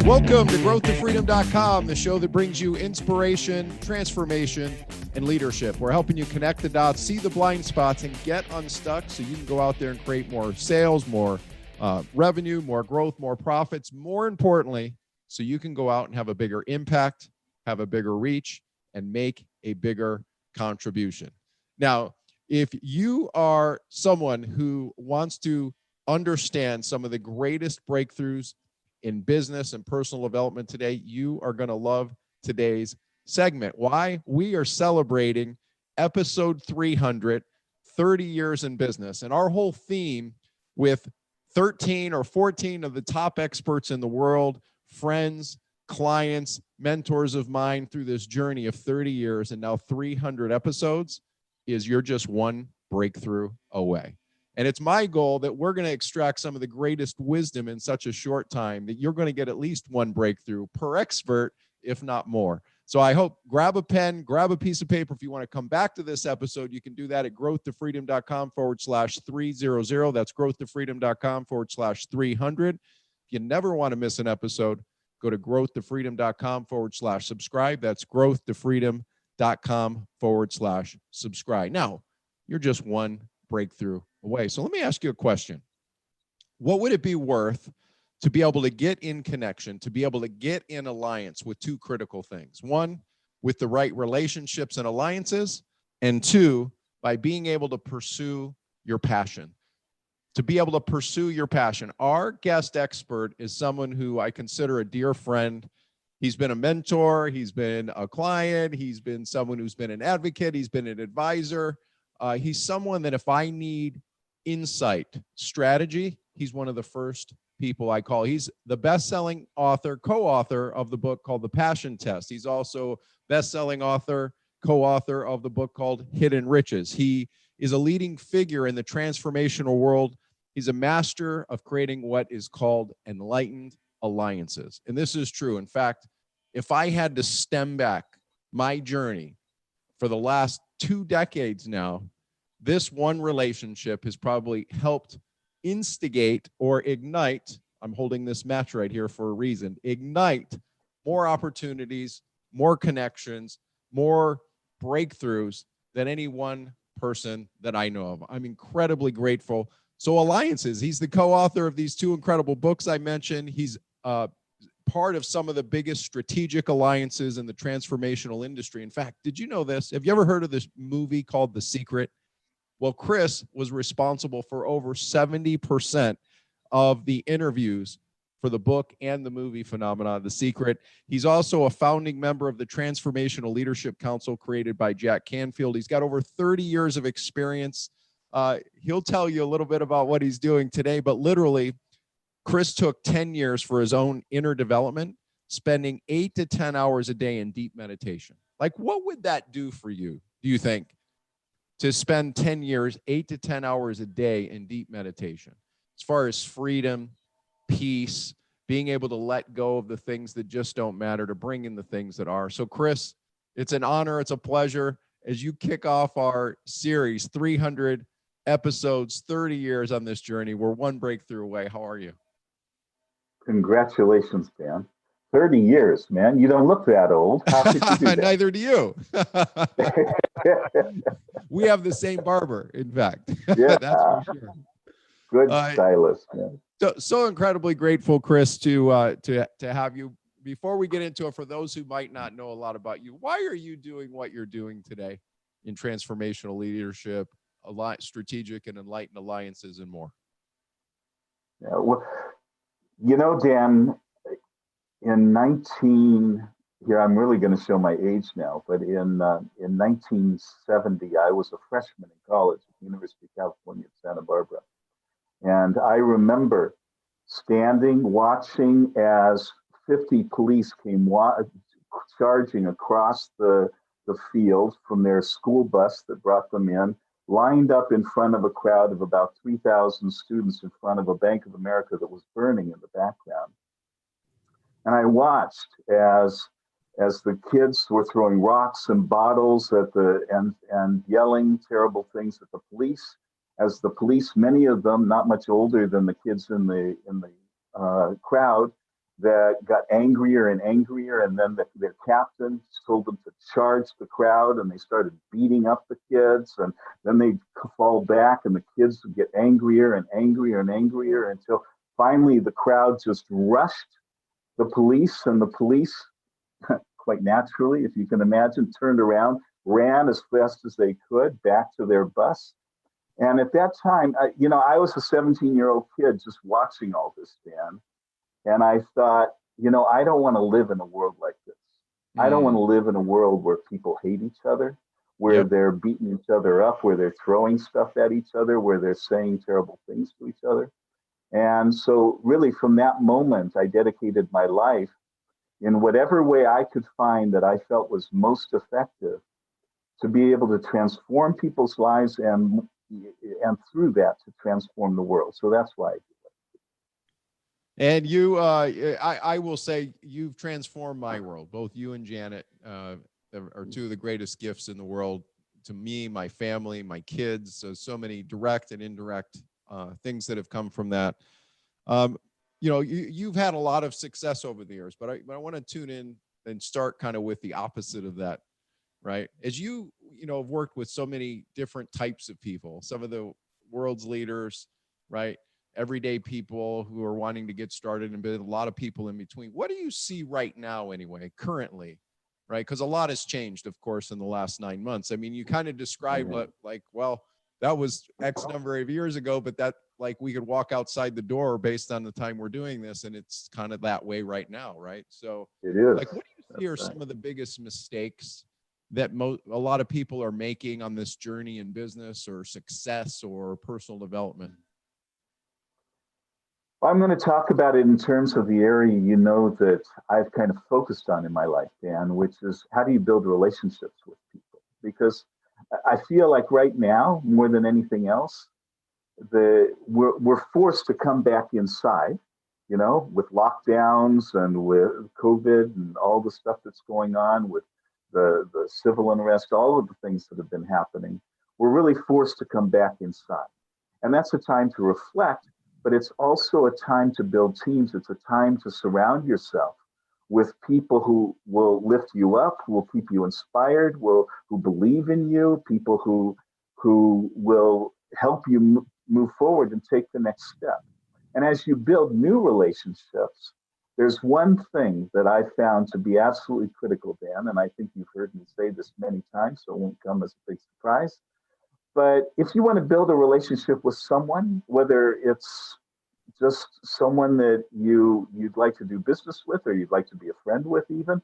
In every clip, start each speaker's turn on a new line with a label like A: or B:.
A: Welcome to growthtofreedom.com, the show that brings you inspiration, transformation, and leadership. We're helping you connect the dots, see the blind spots, and get unstuck so you can go out there and create more sales, more revenue, more growth, more profits. More importantly, so you can go out and have a bigger impact, have a bigger reach, and make a bigger contribution. Now, if you are someone who wants to understand some of the greatest breakthroughs in business and personal development today, you are going to love today's segment. Why? We are celebrating episode 300, 30 years in business. And our whole theme with 13 or 14 of the top experts in the world, friends, clients, mentors of mine through this journey of 30 years and now 300 episodes is you're just one breakthrough away. And it's my goal that we're going to extract some of the greatest wisdom in such a short time that you're going to get at least one breakthrough per expert, if not more. So I hope, grab a pen, grab a piece of paper. If you want to come back to this episode, you can do that at growthtofreedom.com/300. That's growthtofreedom.com/300. If you never want to miss an episode, go to growthtofreedom.com/subscribe. That's growthtofreedom.com/subscribe. Now, you're just one breakthrough away. So let me ask you a question. What would it be worth to be able to get in connection, to be able to get in alliance with two critical things? One, with the right relationships and alliances, and two, by being able to pursue your passion. To be able to pursue your passion. Our guest expert is someone who I consider a dear friend. He's been a mentor, he's been a client, he's been someone who's been an advocate, he's been an advisor. He's someone that if I need insight, strategy, he's one of the first people I call. He's the best-selling author, co-author of the book called The Passion Test. He's also best-selling author, co-author of the book called Hidden Riches. He is a leading figure in the transformational world. He's a master of creating what is called Enlightened Alliances. And this is true. In fact, if I had to stem back my journey for the last 2 decades now, this one relationship has probably helped instigate or ignite, I'm holding this match right here for a reason, ignite more opportunities, more connections, more breakthroughs than any one person that I know of. I'm incredibly grateful. So Alliances, he's the co-author of these 2 incredible books I mentioned. He's part of some of the biggest strategic alliances in the transformational industry. In fact, did you know this? Have you ever heard of this movie called The Secret? Well, Chris was responsible for over 70% of the interviews for the book and the movie phenomenon, The Secret. He's also a founding member of the Transformational Leadership Council created by Jack Canfield. He's got over 30 years of experience. He'll tell you a little bit about what he's doing today, but literally, Chris took 10 years for his own inner development, spending 8 to 10 hours a day in deep meditation. Like, what would that do for you, do you think, to spend 10 years, 8 to 10 hours a day in deep meditation? As far as freedom, peace, being able to let go of the things that just don't matter, to bring in the things that are. So, Chris, it's an honor, it's a pleasure as you kick off our series, 300 episodes, 30 years on this journey. We're one breakthrough away. How are you?
B: Congratulations, Dan. 30 years, man. You don't look that old. How could you do that?
A: Neither do you. We have the same barber, in fact.
B: Yeah.
A: That's for sure.
B: Good stylist, man.
A: So incredibly grateful, Chris, to have you. Before we get into it, for those who might not know a lot about you, why are you doing what you're doing today in transformational leadership, strategic and enlightened alliances, and more?
B: Yeah, well, you know, Dan, here I'm really going to show my age now, but in 1970, I was a freshman in college at the University of California at Santa Barbara. And I remember watching as 50 police came charging across the field from their school bus that brought them in, lined up in front of a crowd of about 3,000 students in front of a Bank of America that was burning in the background. And I watched as the kids were throwing rocks and bottles at and yelling terrible things at the police, as the police, many of them not much older than the kids in the crowd, that got angrier and angrier, and then their captain told them to charge the crowd, and they started beating up the kids, and then they'd fall back, and the kids would get angrier and angrier and angrier until finally the crowd just rushed the police, and the police, quite naturally, if you can imagine, turned around, ran as fast as they could back to their bus. And at that time, I was a 17-year-old kid just watching all this, Dan. And I thought, I don't want to live in a world like this. I don't want to live in a world where people hate each other, where they're beating each other up, where they're throwing stuff at each other, where they're saying terrible things to each other. And so really from that moment, I dedicated my life in whatever way I could find that I felt was most effective to be able to transform people's lives and through that to transform the world. So that's why I do it.
A: And you, I will say you've transformed my world. Both you and Janet are two of the greatest gifts in the world to me, my family, my kids. So many direct and indirect things that have come from that. You've had a lot of success over the years, but I want to tune in and start kind of with the opposite of that, right? As you have worked with so many different types of people, some of the world's leaders, right? Everyday people who are wanting to get started, and a lot of people in between. What do you see right now anyway, currently, right? Because a lot has changed, of course, in the last 9 months. I mean, you kind of described that was X number of years ago, but that we could walk outside the door based on the time we're doing this, and it's kind of that way right now, right? So
B: it is.
A: What do you see are some of the biggest mistakes that a lot of people are making on this journey in business or success or personal development?
B: I'm going to talk about it in terms of the area that I've kind of focused on in my life, Dan, which is how do you build relationships with people? Because I feel like right now, more than anything else, we're forced to come back inside, with lockdowns and with COVID and all the stuff that's going on with the civil unrest, all of the things that have been happening. We're really forced to come back inside. And that's a time to reflect, but it's also a time to build teams. It's a time to surround yourself with people who will lift you up, who will keep you inspired, who believe in you, people who will help you move forward and take the next step. And as you build new relationships, there's one thing that I found to be absolutely critical, Dan, and I think you've heard me say this many times, so it won't come as a big surprise. But if you want to build a relationship with someone, whether it's just someone that you'd like to do business with, or you'd like to be a friend with even,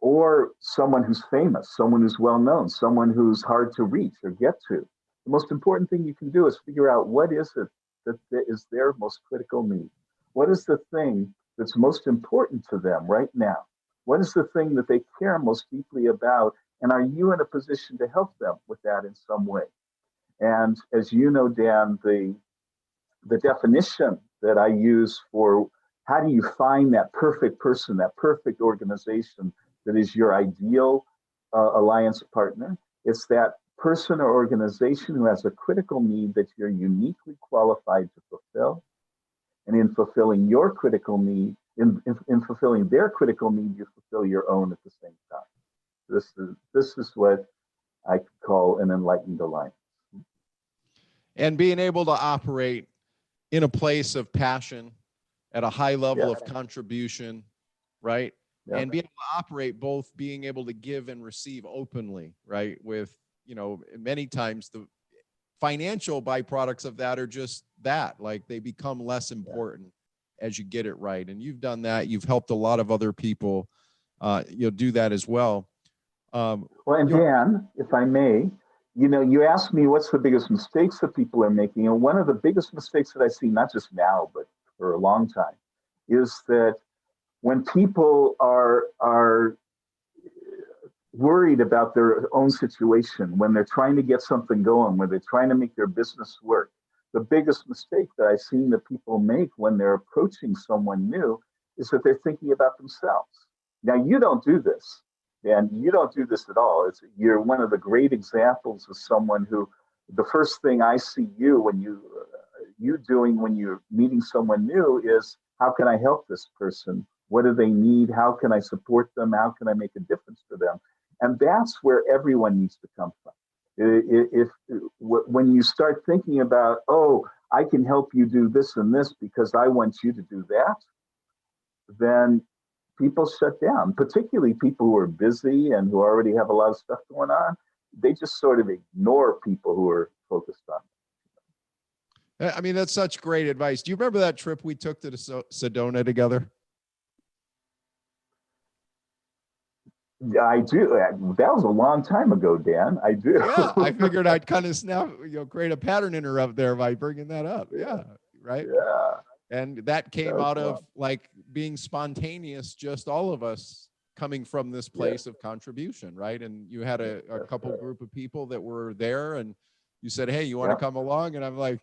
B: or someone who's famous, someone who's well known, someone who's hard to reach or get to, the most important thing you can do is figure out what is it that is their most critical need. What is the thing that's most important to them right now? What is the thing that they care most deeply about? And are you in a position to help them with that in some way? And as you know, Dan, the definition that I use for how do you find that perfect person, that perfect organization that is your ideal alliance partner, it's that person or organization who has a critical need that you're uniquely qualified to fulfill. And in fulfilling your critical need, in fulfilling their critical need, you fulfill your own at the same time. This is what I call an enlightened alliance.
A: And being able to operate in a place of passion at a high level of contribution, right? Yeah. And being able to operate both being able to give and receive openly, right? With, many times the financial byproducts of that are just that, they become less important as you get it right. And you've done that. You've helped a lot of other people, do that as well.
B: And Dan, if I may, you asked me what's the biggest mistakes that people are making. And one of the biggest mistakes that I see, not just now, but for a long time, is that when people are worried about their own situation, when they're trying to get something going, when they're trying to make their business work, the biggest mistake that I've seen that people make when they're approaching someone new is that they're thinking about themselves. Now, you don't do this, and you don't do this at all. You're one of the great examples of someone who, the first thing I see you doing when you're meeting someone new is, how can I help this person What do they need? How can I support them? How can I make a difference for them? And that's where everyone needs to come from. When you start thinking about, oh, I can help you do this and this because I want you to do that, then people shut down, particularly people who are busy and who already have a lot of stuff going on. They just sort of ignore people who are focused on it.
A: I mean, that's such great advice. Do you remember that trip we took to the Sedona together?
B: I do. That was a long time ago, Dan. I do.
A: Yeah, I figured I'd kind of create a pattern interrupt there by bringing that up. Yeah, right.
B: Yeah.
A: And that came out of
B: fun.
A: like being spontaneous, just all of us coming from this place of contribution, right? And you had a couple group of people that were there, and you said, "Hey, you want to come along?" And I'm like,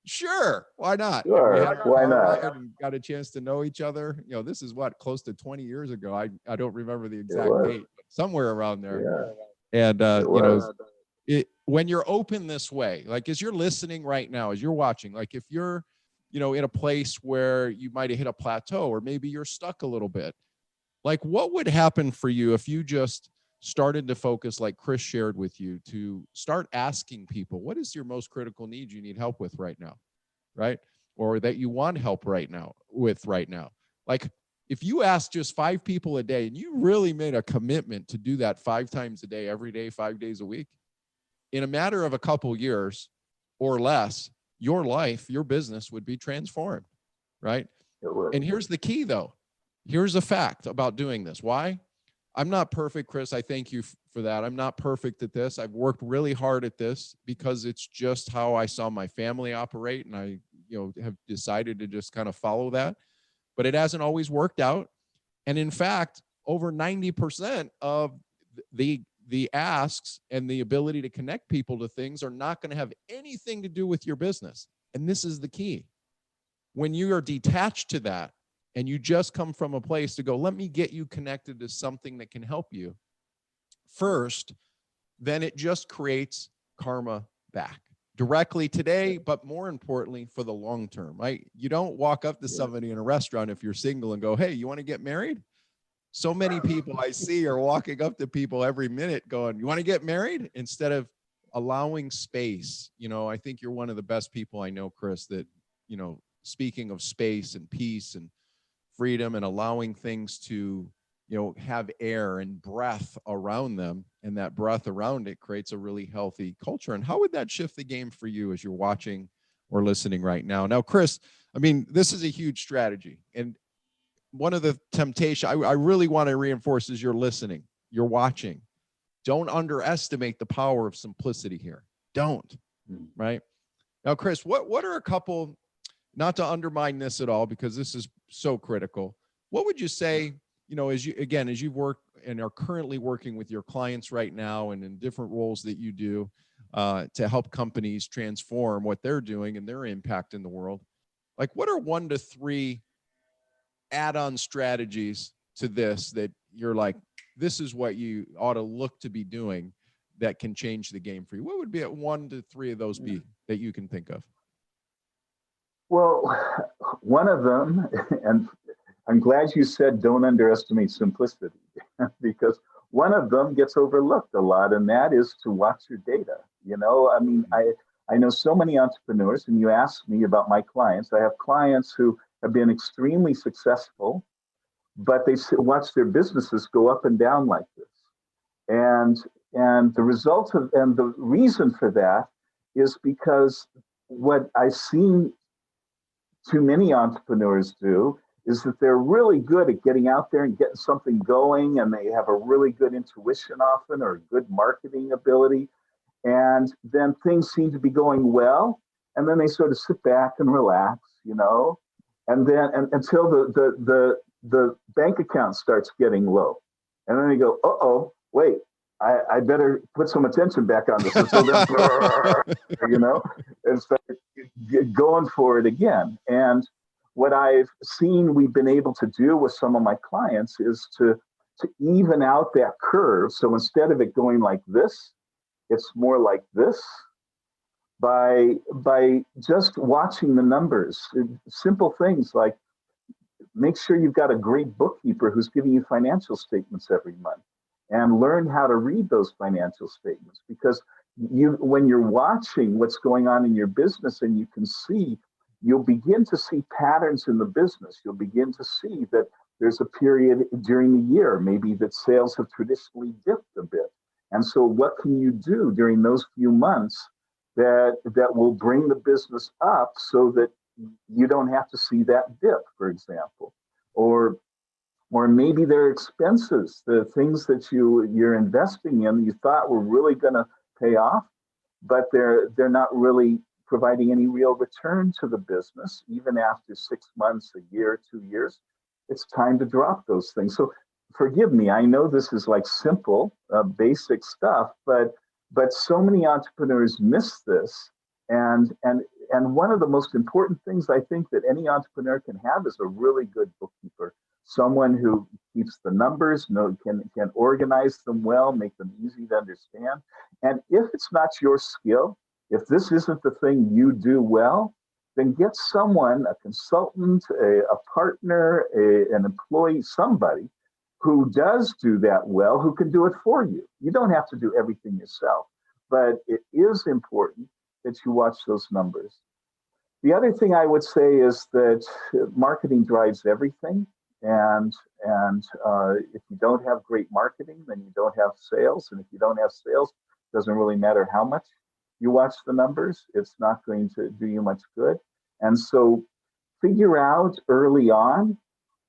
A: "Sure, why not?"
B: Sure,
A: and we had
B: why not?
A: and got a chance to know each other. You know, this is what, close to 20 years ago. I don't remember the exact date, but somewhere around there.
B: Yeah.
A: And you know, when you're open this way, like as you're listening right now, as you're watching, like if you're, you know, in a place where you might have hit a plateau, or maybe you're stuck a little bit, like what would happen for you if you just started to focus, like Chris shared with you, to start asking people, what is your most critical need you need help with right now, right? Or that you want help right now. Like if you ask just 5 people a day and you really made a commitment to do that 5 times a day, every day, 5 days a week, in a matter of a couple years or less, your life, your business would be transformed, right? And here's the key though. Here's a fact about doing this. Why? I'm not perfect, Chris. I thank you for that. I'm not perfect at this. I've worked really hard at this because it's just how I saw my family operate. And I, you know, have decided to just kind of follow that, but it hasn't always worked out. And in fact, over 90% of the asks and the ability to connect people to things are not going to have anything to do with your business. And this is the key. When you are detached to that and you just come from a place to go, let me get you connected to something that can help you first, then it just creates karma back directly today, but more importantly for the long term, right? You don't walk up to somebody in a restaurant if you're single and go, hey, you want to get married? So many people I see are walking up to people every minute going, you want to get married? Instead of allowing space. You know, I think you're one of the best people I know, Chris, that, you know, speaking of space and peace and freedom and allowing things to, you know, have air and breath around them, and that breath around it creates a really healthy culture. And how would that shift the game for you as you're watching or listening right now? Now, Chris, I mean, this is a huge strategy. And one of the temptation I really want to reinforce is you're listening, you're watching. Don't underestimate the power of simplicity here. Don't, right? Now, Chris, what are a couple, not to undermine this at all, because this is so critical. What would you say, you know, as you've worked and are currently working with your clients right now and in different roles that you do to help companies transform what they're doing and their impact in the world? Like, what are 1 to 3 add-on strategies to this that you're like, this is what you ought to look to be doing that can change the game for you? What would be 1 to 3 of those be that you can think of?
B: Well, one of them, and I'm glad you said don't underestimate simplicity, because one of them gets overlooked a lot, and that is to watch your data. You know, I mean, I know so many entrepreneurs, and you ask me about my clients. I have clients who have been extremely successful, but they watch their businesses go up and down like this. And the result of, and the reason for that is because what I've seen too many entrepreneurs do is that they're really good at getting out there and getting something going, and they have a really good intuition often, or good marketing ability. And then things seem to be going well, and then they sort of sit back and relax, you know, and then until the bank account starts getting low, and then they go, uh-oh, wait, I better put some attention back on this. And so then, you know, and start going for it again. And what I've seen we've been able to do with some of my clients is to even out that curve. So instead of it going like this, it's more like this, by just watching the numbers. Simple things like Make sure you've got a great bookkeeper who's giving you financial statements every month, and learn how to read those financial statements, because when you're watching what's going on in your business and you can see, you'll begin to see patterns in the business. You'll begin to see that there's a period during the year, maybe that sales have traditionally dipped a bit. And so what can you do during those few months that will bring the business up so that you don't have to see that dip, for example? Or maybe there are expenses, the things that you're investing in you thought were really going to pay off, but they're not really providing any real return to the business, even after 6 months, a year, 2 years. It's time to drop those things. So forgive me, I know this is like simple, basic stuff, but so many entrepreneurs miss this. And one of the most important things I think that any entrepreneur can have is a really good bookkeeper, someone who keeps the numbers, can organize them well, make them easy to understand. And if it's not your skill, if this isn't the thing you do well, then get someone, a consultant, a partner, an employee, somebody who does do that well, who can do it for you. You don't have to do everything yourself, but it is important that you watch those numbers. The other thing I would say is that marketing drives everything. And if you don't have great marketing, then you don't have sales. And if you don't have sales, it doesn't really matter how much you watch the numbers. It's not going to do you much good. And so figure out early on,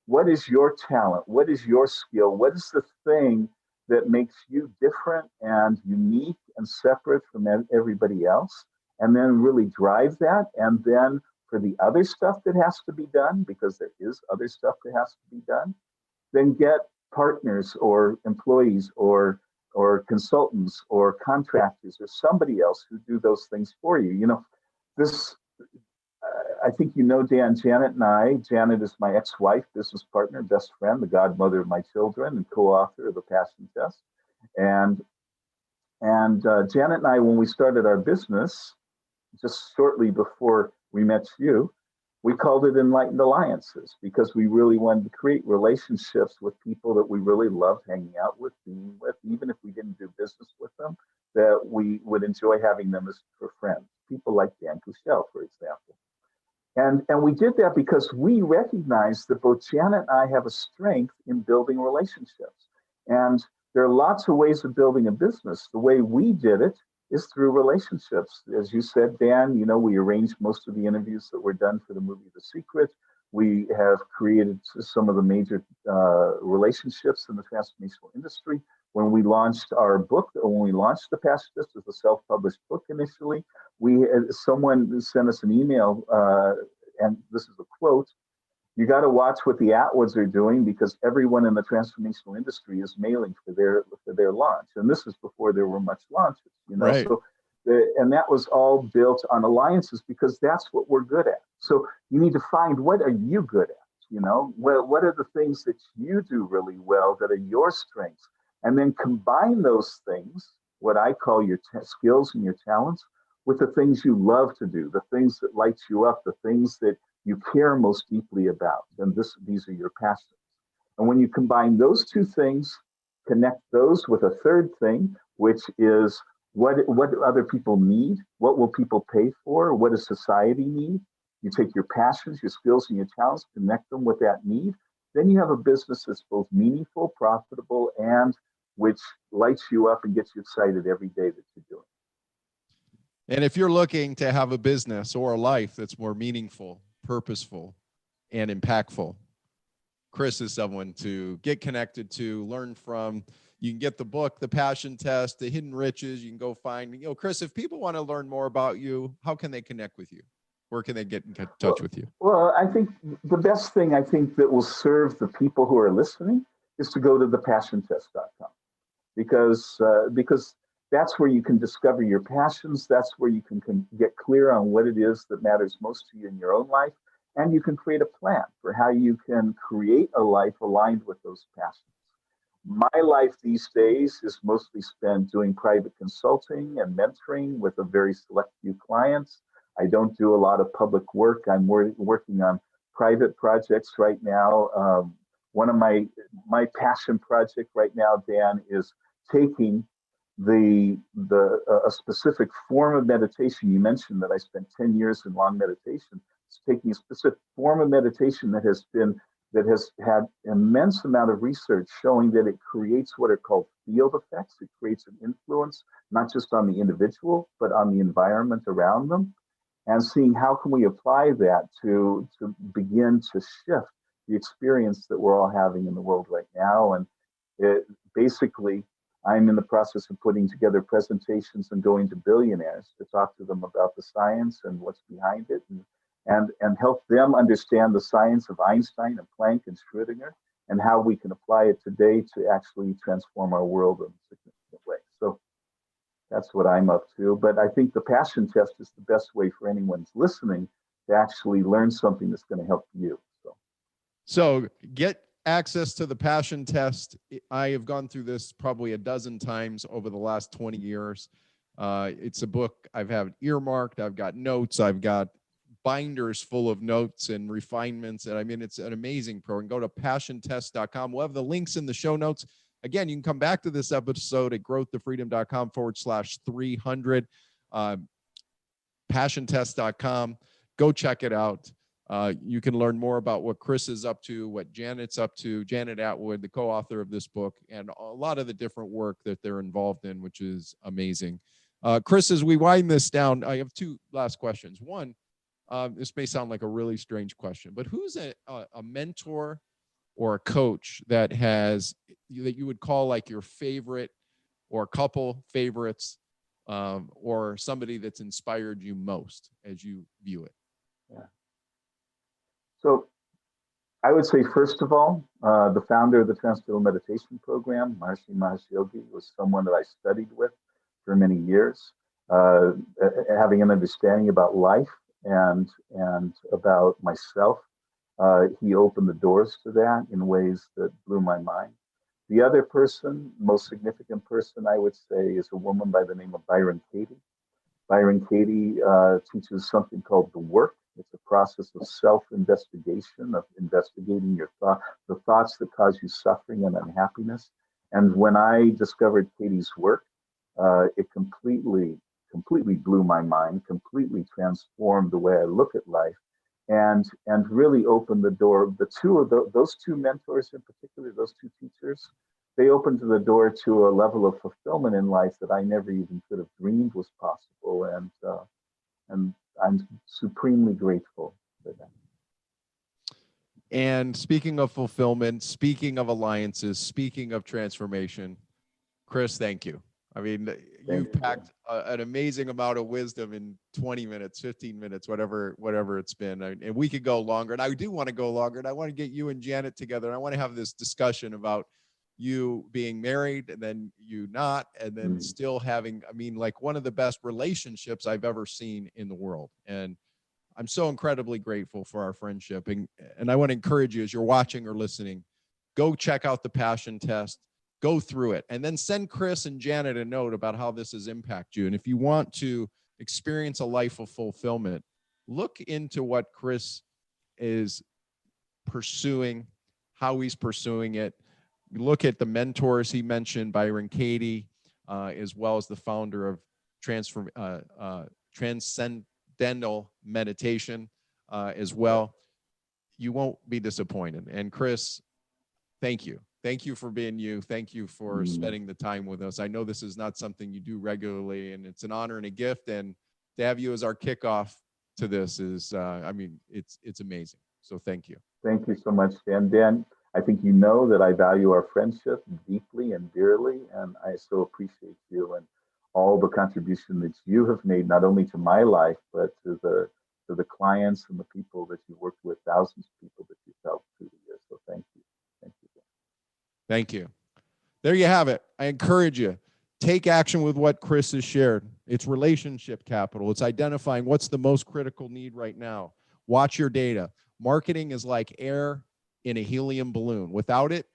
B: what is your talent? What is your skill? What is the thing that makes you different and unique and separate from everybody else? And then really drive that. And then for the other stuff that has to be done, because there is other stuff that has to be done, then get partners or employees or consultants or contractors or somebody else who do those things for you. You know, this, I think you know Dan, Janet and I. Janet is my ex-wife, business partner, best friend, the godmother of my children, and co-author of The Passion Test. And Janet and I, when we started our business, just shortly before we met you, we called it Enlightened Alliances, because we really wanted to create relationships with people that we really loved hanging out with, being with, even if we didn't do business with them, that we would enjoy having them as for friends. People like Dan Cushell, for example. And we did that because we recognized that both Janet and I have a strength in building relationships. And there are lots of ways of building a business. The way we did it is through relationships. As you said, Dan, you know, we arranged most of the interviews that were done for the movie The Secret. We have created some of the major relationships in the transformational industry. When we launched our book, when we launched The Passion Test as a self-published book initially, someone sent us an email, and this is a quote: "You got to watch what the Attwoods are doing, because everyone in the transformational industry is mailing for their launch." And this is before there were much launches, you know.
A: Right.
B: So, and that was all built on alliances, because that's what we're good at. So you need to find, what are you good at? You know, what are the things that you do really well that are your strengths, and then combine those things, what I call your skills and your talents, with the things you love to do, the things that light you up, the things that you care most deeply about. And these are your passions. And when you combine those two things, connect those with a third thing, which is what do other people need? What will people pay for? What does society need? You take your passions, your skills, and your talents, connect them with that need. Then you have a business that's both meaningful, profitable, and which lights you up and gets you excited every day that you're doing.
A: And if you're looking to have a business or a life that's more meaningful, purposeful, and impactful, Chris is someone to get connected to, learn from. You can get the book, The Passion Test, The Hidden Riches. You can go find, you know, Chris, if people want to learn more about you, how can they connect with you? Where can they get in touch with you?
B: Well, I think the best thing that will serve the people who are listening is to go to thepassiontest.com, because that's where you can discover your passions. That's where you can get clear on what it is that matters most to you in your own life. And you can create a plan for how you can create a life aligned with those passions. My life these days is mostly spent doing private consulting and mentoring with a very select few clients. I don't do a lot of public work. I'm working on private projects right now. One of my passion project right now, Dan, is taking a specific form of meditation. You mentioned that I spent 10 years in long meditation. It's taking a specific form of meditation that has had immense amount of research showing that it creates what are called field effects. It creates an influence, not just on the individual, but on the environment around them. And seeing how can we apply that to begin to shift the experience that we're all having in the world right now. And basically, I'm in the process of putting together presentations and going to billionaires to talk to them about the science and what's behind it, and help them understand the science of Einstein and Planck and Schrödinger, and how we can apply it today to actually transform our world in a significant way. So that's what I'm up to. But I think the passion test is the best way for anyone who's listening to actually learn something that's going to help you.
A: So get access to the passion test. I have gone through this probably a dozen times over the last 20 years. It's a book I've had earmarked. I've got notes. I've got binders full of notes and refinements. And I mean, it's an amazing program. Go to passiontest.com. We'll have the links in the show notes. Again, you can come back to this episode at growthtofreedom.com/300. Passiontest.com. Go check it out. You can learn more about what Chris is up to, what Janet's up to, Janet Attwood, the co-author of this book, and a lot of the different work that they're involved in, which is amazing. Chris, as we wind this down, I have two last questions. One, this may sound like a really strange question, but who's a mentor or a coach that you would call like your favorite, or a couple favorites, or somebody that's inspired you most as you view it?
B: Yeah. So I would say, first of all, the founder of the Transcendental Meditation Program, Maharishi Mahesh Yogi, was someone that I studied with for many years, having an understanding about life and about myself. He opened the doors to that in ways that blew my mind. The other person, most significant person, I would say, is a woman by the name of Byron Katie. Byron Katie teaches something called the work. It's a process of self-investigation, of investigating your the thoughts that cause you suffering and unhappiness. And when I discovered Katie's work, it completely blew my mind, completely transformed the way I look at life, and really opened the door. Those two mentors in particular, those two teachers, they opened the door to a level of fulfillment in life that I never even could have dreamed was possible. And I'm supremely grateful for that.
A: And speaking of fulfillment, speaking of alliances, speaking of transformation, Chris, thank you. I mean, you've packed an amazing amount of wisdom in 20 minutes, 15 minutes, whatever it's been. And we could go longer. And I do want to go longer. And I want to get you and Janet together. And I want to have this discussion about you being married and then you not, and then still having, I mean, like one of the best relationships I've ever seen in the world. And I'm so incredibly grateful for our friendship. And I want to encourage you, as you're watching or listening, go check out the passion test, go through it, and then send Chris and Janet a note about how this has impacted you. And if you want to experience a life of fulfillment, look into what Chris is pursuing, how he's pursuing it. Look at the mentors he mentioned, Byron Katie, as well as the founder of Transcendental Meditation as well. You won't be disappointed. And Chris, thank you. Thank you for being you. Thank you for spending the time with us. I know this is not something you do regularly, and it's an honor and a gift. And to have you as our kickoff to this is, I mean, it's amazing. So thank you.
B: Thank you so much, Dan. Dan, I think you know that I value our friendship deeply and dearly, and I so appreciate you and all the contribution that you have made, not only to my life, but to the clients and the people that you worked with, thousands of people that you've helped through the years. So thank you. Thank you.
A: Thank you. There you have it. I encourage you, take action with what Chris has shared. It's relationship capital. It's identifying what's the most critical need right now. Watch your data. Marketing is like air in a helium balloon. Without it,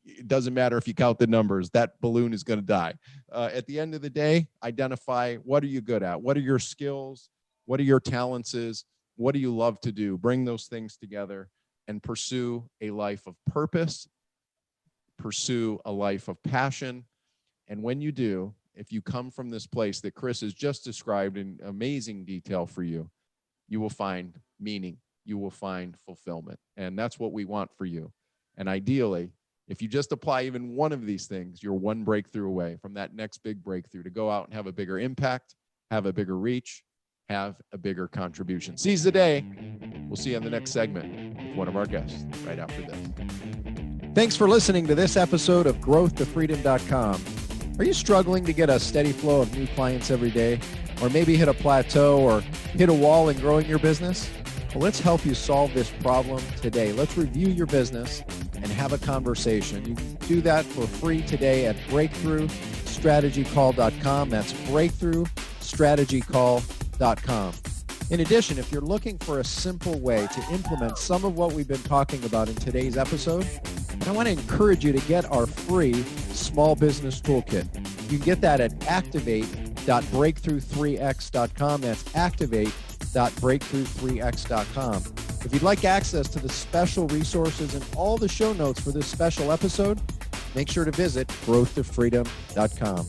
A: it doesn't matter if you count the numbers, that balloon is going to die. At the end of the day, identify what are you good at? What are your skills? What are your talents is? What do you love to do? Bring those things together and pursue a life of purpose, pursue a life of passion. And when you do, if you come from this place that Chris has just described in amazing detail for you, you will find meaning, you will find fulfillment. And that's what we want for you. And ideally, if you just apply even one of these things, you're one breakthrough away from that next big breakthrough to go out and have a bigger impact, have a bigger reach, have a bigger contribution. Seize the day. We'll see you in the next segment with one of our guests right after this. Thanks for listening to this episode of growthtofreedom.com. Are you struggling to get a steady flow of new clients every day, or maybe hit a plateau or hit a wall in growing your business? Well, let's help you solve this problem today. Let's review your business and have a conversation. You can do that for free today at breakthroughstrategycall.com. That's breakthroughstrategycall.com. In addition, if you're looking for a simple way to implement some of what we've been talking about in today's episode, I want to encourage you to get our free small business toolkit. You can get that at activate.breakthrough3x.com. That's activate.breakthrough3x.com. If you'd like access to the special resources and all the show notes for this special episode, make sure to visit growthtofreedom.com.